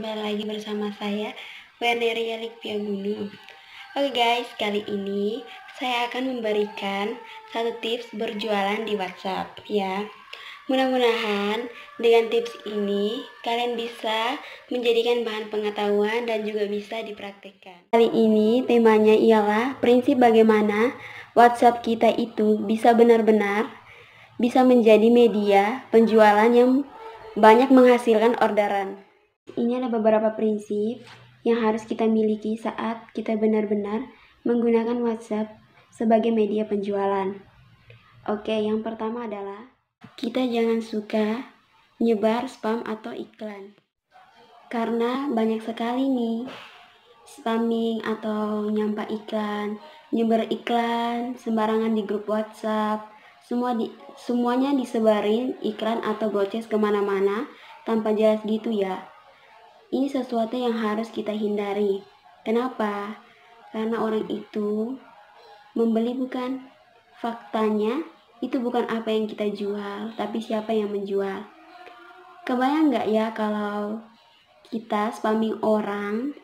kembali lagi bersama saya, Werneria Likpia Gunung. Oke guys, kali ini saya akan memberikan satu tips berjualan di WhatsApp ya. Mudah-mudahan dengan tips ini kalian bisa menjadikan bahan pengetahuan dan juga bisa dipraktikkan. Kali ini temanya ialah prinsip bagaimana WhatsApp kita itu bisa benar-benar bisa menjadi media penjualan yang banyak menghasilkan orderan. Ini ada beberapa prinsip yang harus kita miliki saat kita benar-benar menggunakan WhatsApp sebagai media penjualan. Oke, yang pertama adalah kita jangan suka nyebar spam atau iklan. Karena banyak sekali nih spamming atau nyampah iklan, nyebar iklan sembarangan di grup WhatsApp. Semuanya disebarin iklan atau broadcast kemana-mana tanpa jelas gitu ya. Ini sesuatu yang harus kita hindari. Kenapa? Karena orang itu membeli bukan faktanya, itu bukan apa yang kita jual, tapi siapa yang menjual. Kebayang nggak ya kalau kita spamming orang,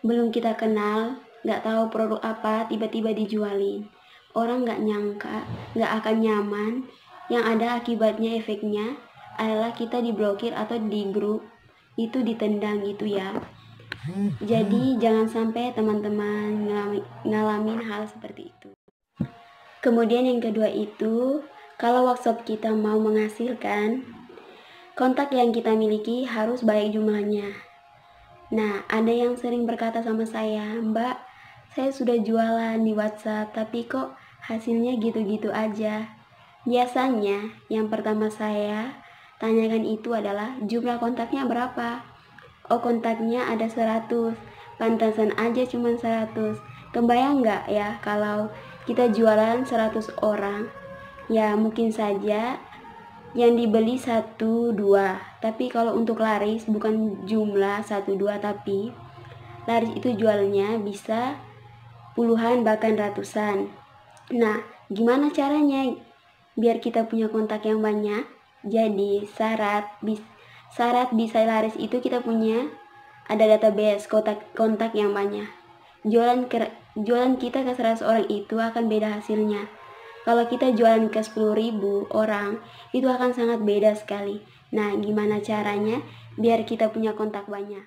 belum kita kenal, nggak tahu produk apa, tiba-tiba dijualin. Orang nggak nyangka, nggak akan nyaman. Yang ada akibatnya, efeknya adalah kita diblokir atau di grup itu ditendang gitu ya. Jadi jangan sampai teman-teman ngalamin hal seperti itu. Kemudian yang kedua itu, kalau WhatsApp kita mau menghasilkan, kontak yang kita miliki harus baik jumlahnya. Nah, ada yang sering berkata sama saya, "Mbak, saya sudah jualan di WhatsApp, tapi kok hasilnya gitu-gitu aja." Biasanya, yang pertama saya tanyakan itu adalah jumlah kontaknya berapa. Oh, kontaknya ada 100, pantasan aja cuma 100. Kebayang nggak ya kalau kita jualan 100 orang? Ya mungkin saja yang dibeli 1-2, tapi kalau untuk laris bukan jumlah 1-2, tapi laris itu jualnya bisa puluhan bahkan ratusan. Nah, gimana caranya biar kita punya kontak yang banyak? Jadi syarat bisa laris itu kita punya ada database kontak yang banyak. Jualan kita ke 100 orang itu akan beda hasilnya. Kalau kita jualan ke 10.000 orang, itu akan sangat beda sekali. Nah, gimana caranya biar kita punya kontak banyak?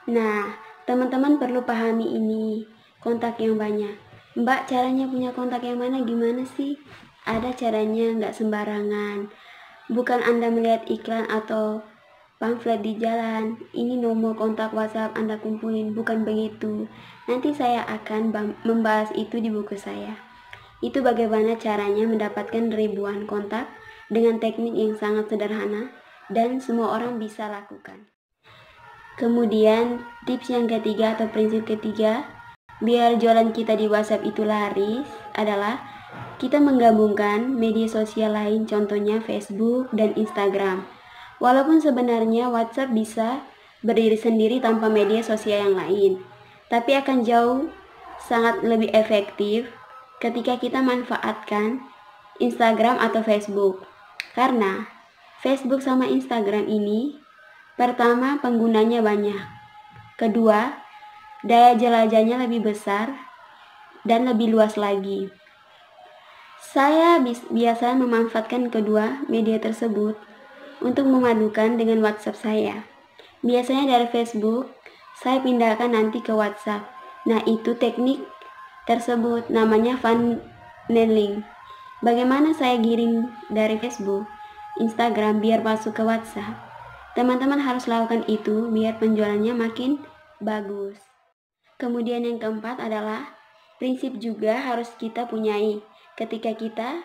Nah, teman-teman perlu pahami ini, kontak yang banyak. Mbak, caranya punya kontak yang mana gimana sih? Ada caranya, nggak sembarangan. Bukan Anda melihat iklan atau pamflet di jalan, ini nomor kontak WhatsApp Anda kumpulin, bukan begitu. Nanti saya akan membahas itu di buku saya. Itu bagaimana caranya mendapatkan ribuan kontak dengan teknik yang sangat sederhana dan semua orang bisa lakukan. Kemudian tips yang ketiga atau prinsip ketiga, biar jualan kita di WhatsApp itu laris adalah kita menggabungkan media sosial lain, contohnya Facebook dan Instagram. Walaupun sebenarnya WhatsApp bisa berdiri sendiri tanpa media sosial yang lain, tapi akan jauh sangat lebih efektif ketika kita manfaatkan Instagram atau Facebook. Karena Facebook sama Instagram ini, pertama penggunanya banyak, kedua daya jelajahnya lebih besar dan lebih luas lagi. Saya biasa memanfaatkan kedua media tersebut untuk memadukan dengan WhatsApp saya. Biasanya dari Facebook, saya pindahkan nanti ke WhatsApp. Nah, itu teknik tersebut namanya funneling. Bagaimana saya giring dari Facebook, Instagram biar masuk ke WhatsApp? Teman-teman harus lakukan itu biar penjualannya makin bagus. Kemudian yang keempat adalah prinsip juga harus kita punyai ketika kita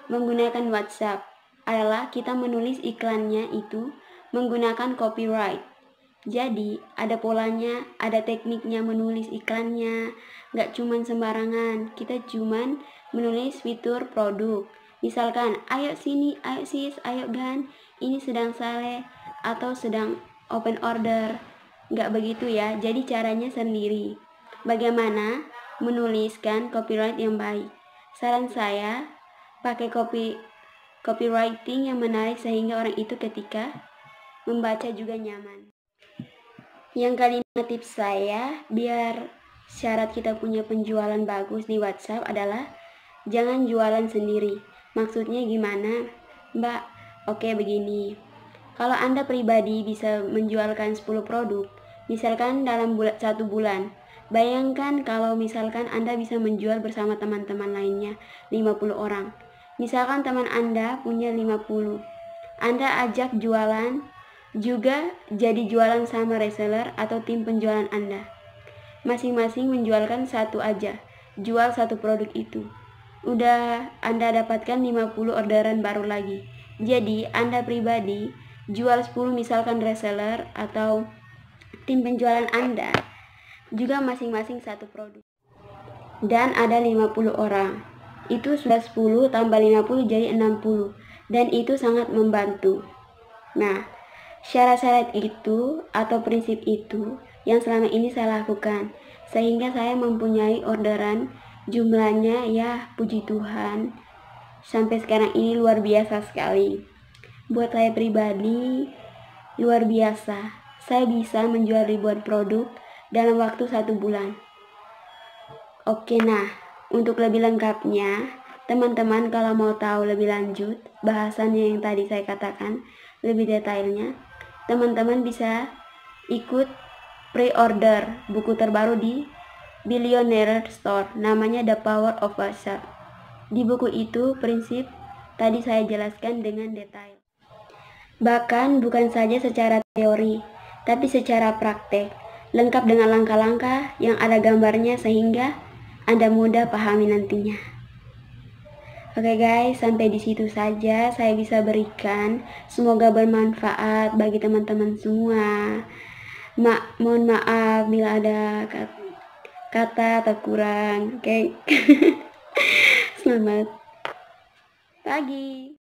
menggunakan WhatsApp adalah kita menulis iklannya itu menggunakan copyright. Jadi ada polanya, ada tekniknya menulis iklannya, nggak cuman sembarangan. Kita cuman menulis fitur produk. Misalkan, ayo sini, ayo sis, ayo gan, ini sedang sale atau sedang open order. Nggak begitu ya, jadi caranya sendiri. Bagaimana menuliskan copyright yang baik? Saran saya, pakai copywriting yang menarik sehingga orang itu ketika membaca juga nyaman. Yang kelima tips saya biar syarat kita punya penjualan bagus di WhatsApp adalah jangan jualan sendiri. Maksudnya gimana, Mbak? Oke, begini. Kalau Anda pribadi bisa menjualkan 10 produk, misalkan dalam 1 bulan, bayangkan kalau misalkan Anda bisa menjual bersama teman-teman lainnya 50 orang. Misalkan teman Anda punya 50, Anda ajak jualan, juga jadi jualan sama reseller atau tim penjualan Anda. Masing-masing menjualkan satu aja, jual satu produk itu. Udah Anda dapatkan 50 orderan baru lagi. Jadi Anda pribadi jual 10, misalkan reseller atau tim penjualan Anda juga masing-masing satu produk. Dan ada 50 orang. Itu sudah 10 tambah 50 jadi 60. Dan itu sangat membantu. Nah, syarat-syarat itu atau prinsip itu yang selama ini saya lakukan. Sehingga saya mempunyai orderan jumlahnya ya puji Tuhan. Sampai sekarang ini luar biasa sekali. Buat saya pribadi, luar biasa. Saya bisa menjual ribuan produk dalam waktu 1 bulan. Oke, nah, untuk lebih lengkapnya, teman-teman kalau mau tahu lebih lanjut, bahasannya yang tadi saya katakan, lebih detailnya, teman-teman bisa ikut pre-order buku terbaru di Billionaire Store, namanya The Power of WhatsApp. Di buku itu, prinsip tadi saya jelaskan dengan detail. Bahkan bukan saja secara teori, tapi secara praktek, lengkap dengan langkah-langkah yang ada gambarnya sehingga Anda mudah pahami nantinya. Oke guys, sampai di situ saja saya bisa berikan. Semoga bermanfaat bagi teman-teman semua. Mohon maaf bila ada kata atau kurang. Oke. Selamat pagi.